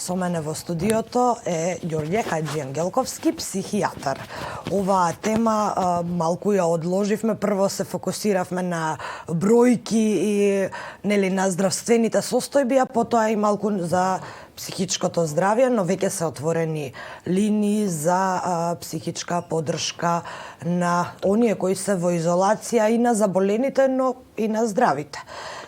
Со мене во студиото е Ѓорѓе Хаџиангелковски, психијатар. Оваа тема малку ја одложивме. Прво се фокусиравме на бројки и на здравствените состојби, а потоа и малку за психичкото здравје, но веќе се отворени линии за психичка поддршка на оние кои се во изолација, и на заболените, но и на здравите.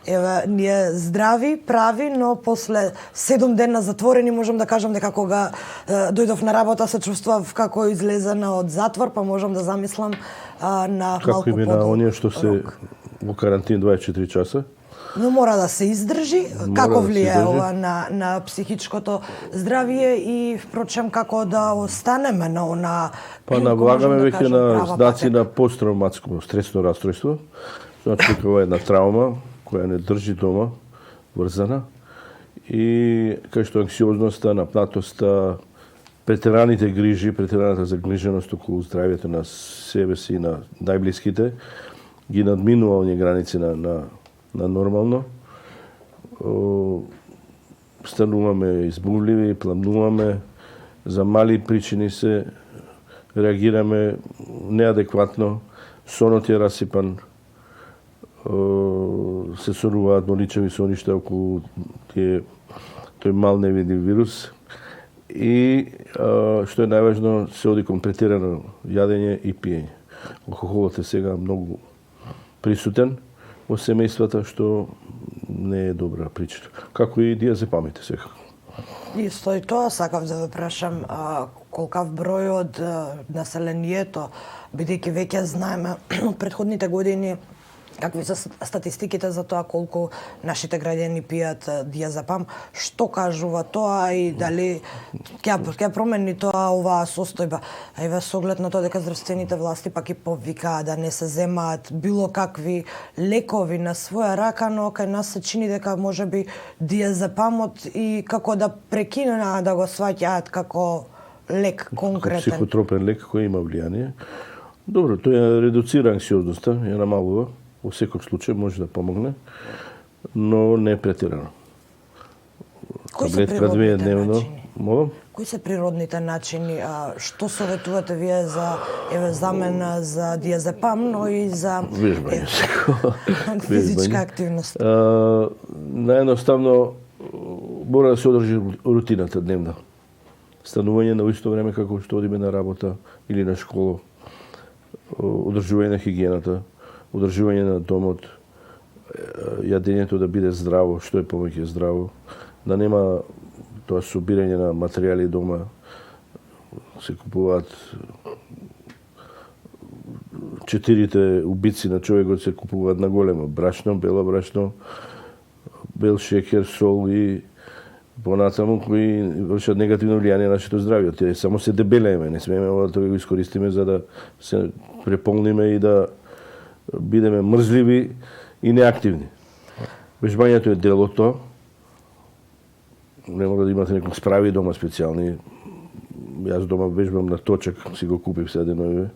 Еве, ние здрави, прави, но после 7 дена затворени можам да кажам дека кога дојдов на работа се чувствував како излезена од затвор, па можам да замислам на како малку имена оние што се во карантин 24 часа? Но мора да се издржи. Како влијае ова на психичкото здравје и впрочем како да останеме на Па навлагаме веќе на знаци на посттравматско стресно расстройство. Значи ова е една травма која не држи дома, врзана, и кај што анксиозноста, напнатоста, претераните грижи, претераната загриженост околу здравјето на себе си и на најблиските ги надминува оние граници на нормално. Стануваме избувливи, пламнуваме, за мали причини се реагираме неадекватно, сонот е расипан, се сонуваат моличеви соништа околу тој мал невидив вирус и, што е најважно, се оди кон претерано јадење и пиење. Алкохолот е сега многу присутен во семејствата, што не е добра причина. Како и диазепамите сега. Исто и тоа сакав да ве прашам, колкав број од населението, бидејќи веќе знаеме од претходните години какви се статистиките за тоа колку нашите граѓани пијат диазепам, што кажува тоа и дали ќе промени тоа оваа состојба? А и со оглед на тоа дека здравствените власти пак и повикаат да не се земаат било какви лекови на своја рака, но кај нас се чини дека можеби диазепамот и како да прекинаа да го сваќаат како лек конкретен. Психотропен лек кој има влијание. Добро, тој ја редуцира анксиозноста, ја намалува. Во секој случај може да помогне, но не претерано. Таблетка 2 дневно. Молам? Кои се природните начини? Што советувате вие за замена за диазепам, но и за вежбање? Физичка активност. Наједноставно мора да се одржи рутината дневна. Станување на исто време како што одиме на работа или на школа. Одржување на хигиената, одржување на домот, јадењето да биде здраво, што е повеќе здраво, да нема тоа собирање на материјали дома, се купуваат 4 убици на човекот, се купуваат на големо, брашно, бело брашно, бел шекер, сол и понатаму кои вршат негативно влијание на нашето здравје. Тие само се дебелееме, не смееме ова да го искористиме за да се преполниме и да бидеме мрзливи и неактивни. Вежбањето е делото. Не мора да имате некој справи дома специјални. Јас дома вежбам на точак, си го купив сега деновиве.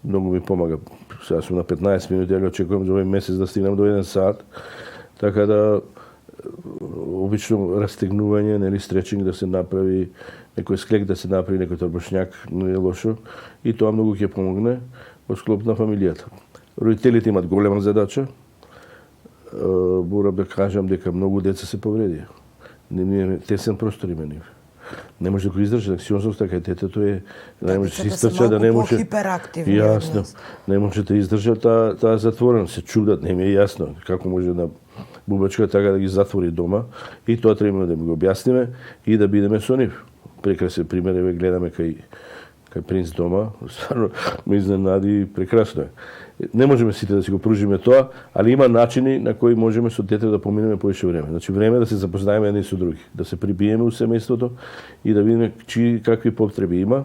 Многу ми помага. Сега сум на 15 минути, али очекувам за овој месец да стигнам до 1 сат. Така да обично растегнување, нели стречинг да се направи, некој склек да се направи, некој торбашњак, не е лошо. И тоа многу ќе помогне во склоп на фамилијата. Родителите имат голема задача. Морам да кажам дека многу деца се повредија. Не тесен простор има нив. Не може да го издржи анксиозноста кај детето е, не може да се истрча, да не може. Јасно. Не може да издржа таа затворена, се чудат, не ми е јасно како може да бубачка така да ги затвори дома, и тоа треба да ми го објасниме и да бидеме со нив. Прекрасен пример еве гледаме кај Принц дома, стварно ме изненади, прекрасно е. Не можеме сите да си го пружиме тоа, али има начини на кои можеме со дете да поминеме повеќе време. Значи време да се запознаеме едни со други, да се прибиеме у семејството и да видиме какви потреби има.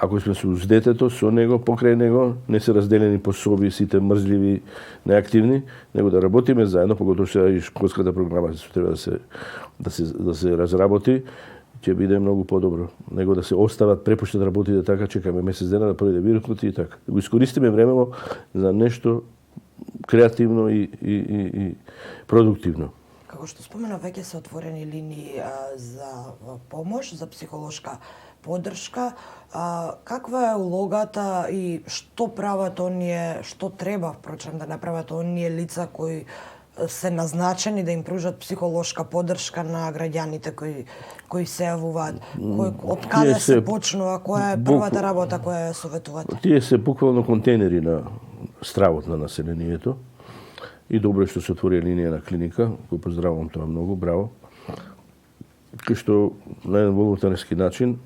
Ако сме со детето, со него, покрај него, не се разделени по соби, сите мрзливи, неактивни, него да работиме заедно, поготово што и школската програма треба да се разработи, ќе биде многу подобро. Него да се остават, препуштат работите така, чекаме месец дена да пројде вирусот и така. Да го искористиме времево за нешто креативно и продуктивно. Како што спомена, веќе се отворени линии за помош, за психолошка поддршка. Каква е улогата и што прават оние, што треба, впрочем, да направат оние лица кои се назначени да им пружат психолошка поддршка на граѓаните кои се јавуваат? Од каде се почнува? Која е првата работа која ја советувате? Тие се буквално контейнери на стравот на населението. И добро е што се отвори линија на клиника, кој поздравувам тоа многу, браво. Кај што на еден волонтерски начин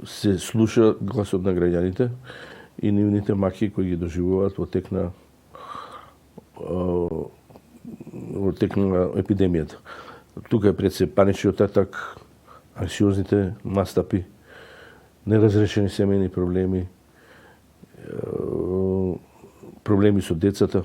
се слуша гласот на граѓаните и нивните маки кои ги доживуваат во тек на епидемијата. Тука е пред се паничниот атак, анксиозните настапи, неразрешени семејни проблеми, проблеми со децата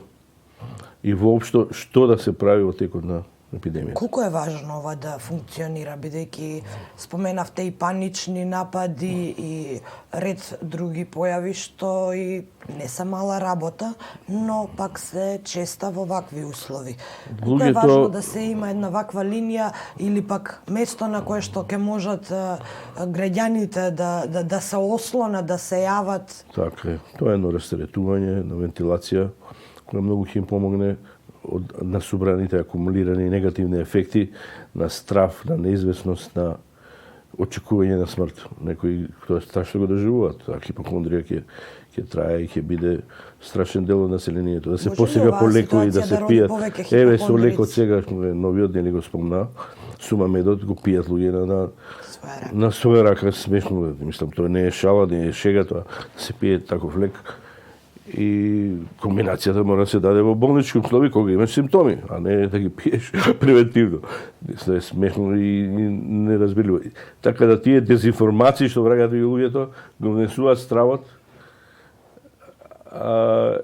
и воопшто што да се прави во текот на епидемијата. Колку е важно ова да функционира, бидејќи споменавте и панични напади и ред други појави што и не се мала работа, но пак се честа во вакви услови. Колку е важно да се има една ваква линија или пак место на кое што ќе можат граѓаните да се ослонат, да се јават? Така е. Тоа е едно растаретување, на вентилација, која многу ќе им помогне на собраните акумулирани негативни ефекти на страв, на неизвестност, на очекување на смрт. Некои тоа страшно го доживуваат. А хипохондрија ќе трае и ќе биде страшен дел од населението. Да се посега по лекови, да се пијат. Еве со лекот сега новиот нели го спомна, Сумамедот го пијат луѓе на своја рака, смешно. Мислам, тоа не е шала, не е шега, тоа се пие таков лек. И комбинацијата мора да се даде во болнички услови кога имаш симптоми, а не да ги пиеш превентивно. Тоа е смешно и неразбирливо. Така да тие дезинформации што враќаат луѓето го внесуваат стравот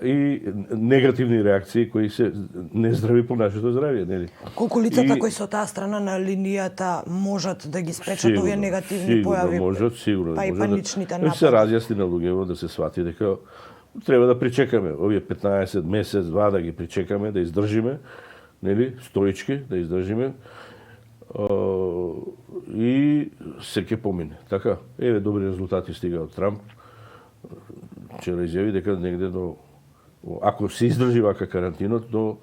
и негативни реакции кои се нездрави по нашето здравје, нели? Колку лицата кои со таа страна на линијата можат да ги спречат овие негативни појави? Сигурно па и паничните напади? Се разјасни на луѓето да се свати дека треба да причекаме овие 15 месец, 2 да ги причекаме, да издржиме, нели, стоички, да издржиме. И се ќе помине. Така, еве добри резултати стига од Трамп. Вчера изјави дека негде ако се издржи вака карантинот, до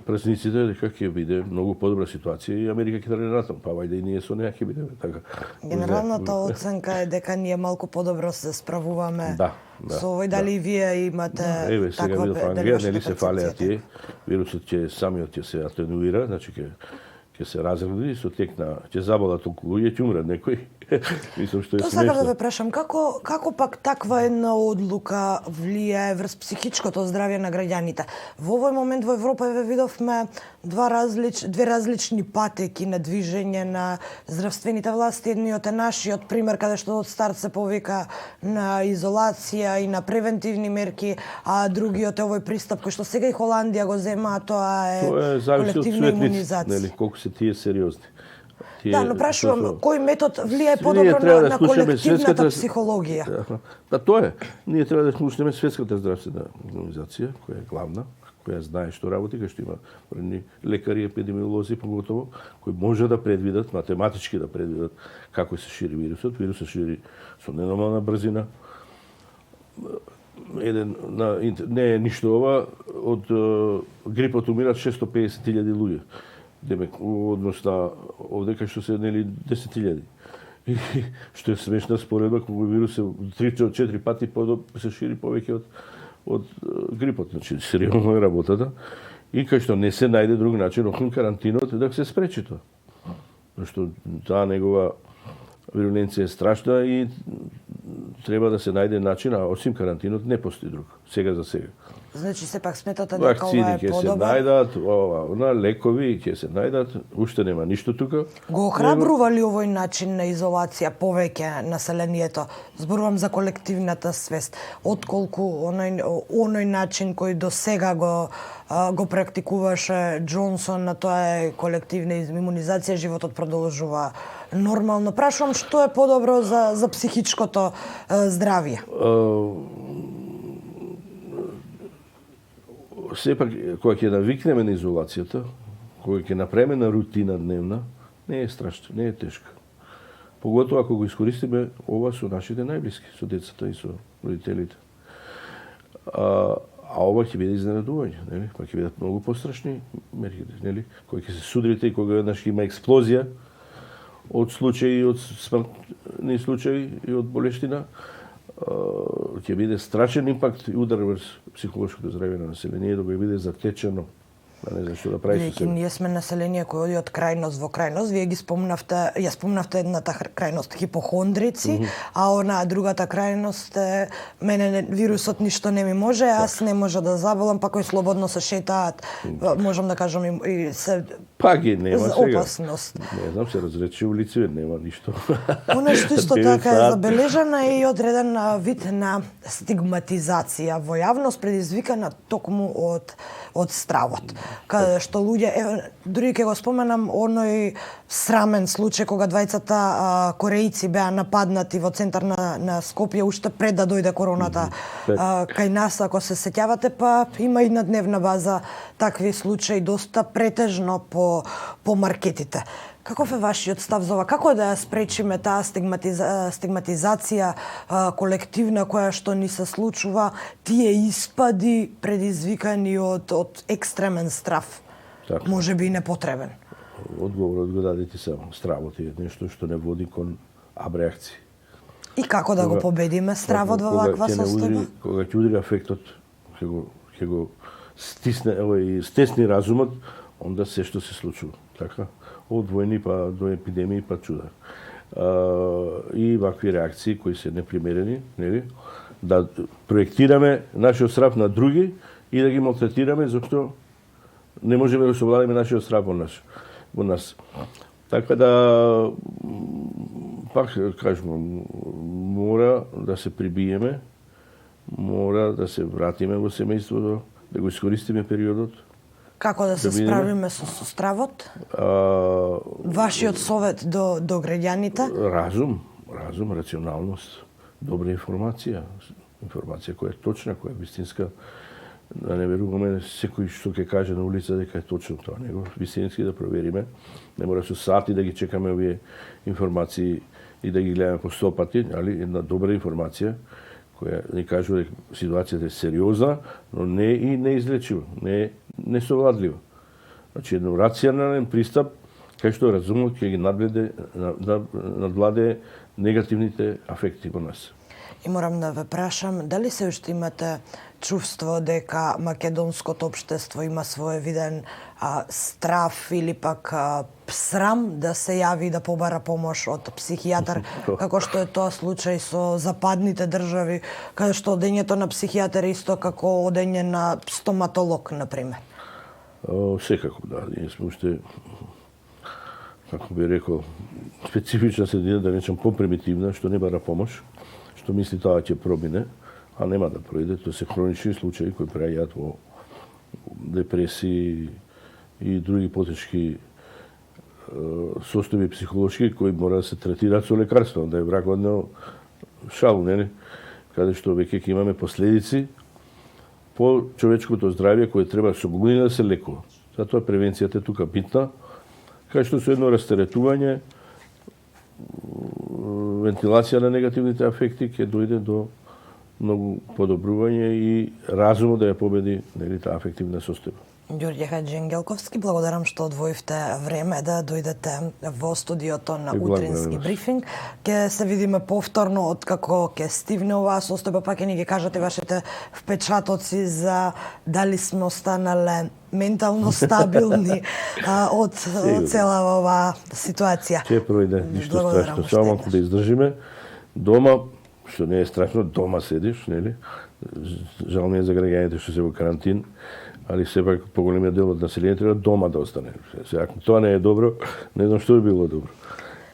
празниците дека ќе биде многу подобра ситуација и Америка ќе тргне натаму, па вајде и ние со неа ќе бидеме така. Генералната оценка е дека ние малку подобро се справуваме. Да. Со овој дали вие имате еве сега видов Англија, нели се фалеа тие, вирусот ќе самиот ќе се атенуира, значи ќе се разреди со тек на ќе заболат толку луѓе, ќе умрат некои. Мислам што е смешно. Тоа сакам да ве прашам, како пак таква една одлука влијае врз психичкото здравје на граѓаните? Во овој момент во Европа ве видовме две различни патеки на движење на здравствените власти. Едниот е нашиот пример каде што од старт се повика на изолација и на превентивни мерки, а другиот е овој пристап кој што сега и Холандија го зема, а тоа е колективна имунизација. Нели, колку се тие сериозни. Да, но прашувам, кој метод влијае подобро на колективната психологија? Да, тоа е. Ние треба да слушнеме Светската здравствена организација, која е главна, која знае што работи, кај што има лекари, епидемиолози, поготово, кои може да предвидат, математички да предвидат како се шири вирусот. Вирусот шири со ненормална брзина. Не е ништо ова, од грипот умират 650.000 луѓе. Демек, однос на овде кај што се нели 10.000. И што е смешна споредба, кога вирус се 3-4 пати се шири повеќе од грипот. Значи, сериозно е работата. И кај што не се најде друг начин, околу карантинот, да се спречи тоа. Зашто таа негова вируленција е страшна и треба да се најде начин, а осим карантинот не постои друг. Сега за сега. Значи, сепак сметате дека ова вакцини е ќе се подобар? најдат, лекови ќе се најдат, уште нема ништо тука. Го охрабрува ли овој начин на изолација повеќе населението? Зборувам за колективната свест, отколку оној начин кој до сега го практикуваше Џонсон, на тоа е колективна имунизација, животот продолжува нормално. Прашувам што е подобро за психичкото здравје? сепак, кога ќе навикнеме на изолацијата, кога ќе направиме на рутина дневна, не е страшно, не е тешко. Поготово ако го искористиме ова со нашите најблиски, со децата и со родителите. А ова ќе биде изненадување, нели? Па ќе бидат многу пострашни мерките, нели? Кога ќе се судрите и кога веднаш има експлозија од случаи, од смртни случаи и од болештина, ќе биде страшен импакт и удар врз психолошкото здравје на населението, ќе биде затечено. Не знам што да прави со себе. Ние сме население кој оди од крајност во крајност. Вие ја спомнавте едната крајност хипохондрици, а она другата крајност е мене вирусот ништо не ми може, аз не може да заболам, па кој слободно се шетаат, можам да кажам и се Па ги нема сега. опасност. Не знам, се разрече улици, нема ништо. Она што исто така е забележана е и одреден вид на стигматизација во јавност предизвикана токму од стравот. Каде што луѓе, дури ќе го споменам оној срамен случај кога двајцата корејци беа нападнати во центар на Скопје уште пред да дојде короната кај нас, ако се сеќавате, па има и на дневна база такви случаи доста претежно по маркетите. Каков е вашиот став за ова? Како да ја спречиме таа стигматизација колективна која што ни се случува, тие испади предизвикани од екстремен страв? Така. Може би и непотребен. Одговорот го дадете само. Стравот е нешто што не води кон абреакции. И како да го победиме стравот во ваква состојба? Кога ќе удри афектот, ќе го стисне, стесни разумот, онда се што се случува. Така? Од војни па до епидемии па чуда. И вакви реакции кои се непримерени, нели? Да проектираме нашиот страв на други и да ги малтретираме зашто не можеме да совладаме нашиот страв во нас. Така да пак кажам, мора да се прибиеме, мора да се вратиме во семејството, да го искористиме периодот. Како да се справиме со стравот? Вашиот совет до граѓаните? Разум, рационалност, добра информација која е точна, која е вистинска. Да не веруваме секој што ќе каже на улица дека е точно тоа, него вистински да провериме. Не мора со сати да ги чекаме овие информации и да ги гледаме по 100 пати, али една добра информација која ни кажува дека ситуацијата е сериозна, но не и неизлечива, не совладлива. Значи, едно рационален пристап, кај што разумот ќе ги надвладе негативните афекти во нас. И морам да ве прашам, дали се уште имате чувство дека македонското општество има своевиден страв или пак срам да се јави и да побара помош од психијатар, како што е тоа случај со западните држави, каде што одењето на психијатар е исто како одење на стоматолог, например? Секако, да. Ние сме уште, како би рекол, специфична средина, да речем попримитивна, што не бара помош, што мисли тоа ќе промине, а нема да пројде. Тоа се хронични случаи кои преаѓаат во депресии и други потешки состојби психолошки кои мора да се третираат со лекарство, да е враг од него шалу, нели? Каде што веќе ќе имаме последици по човечкото здравје кое треба со години да се лекува. Затоа превенцијата е тука битна, кај што со едно растеретување, вентилација на негативните афекти ќе дојде до многу подобрување и разумот да ја победи, нели, таа афективна состојба. Ѓорѓе Хаџиангелковски, благодарам што одвоивте време да дојдете во студиото на Утрински брифинг. Ќе се видиме повторно откако ќе стигне оваа состојба, па ќе ни ги кажете вашите впечатоци за дали сме останале ментално стабилни од цела оваа ситуација. Ќе пројде, ништо страшно, само да издржиме. Дома, што не е страшно, дома седиш, нели? Жал ми е за граѓаните што се во карантин, али сепак поголемиот дел од населението треба дома да остане. Сега, ако тоа не е добро, не знам што би било добро.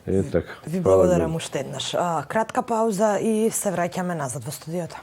Така. Ви благодарам уште еднаш. Кратка пауза и се враќаме назад во студиото.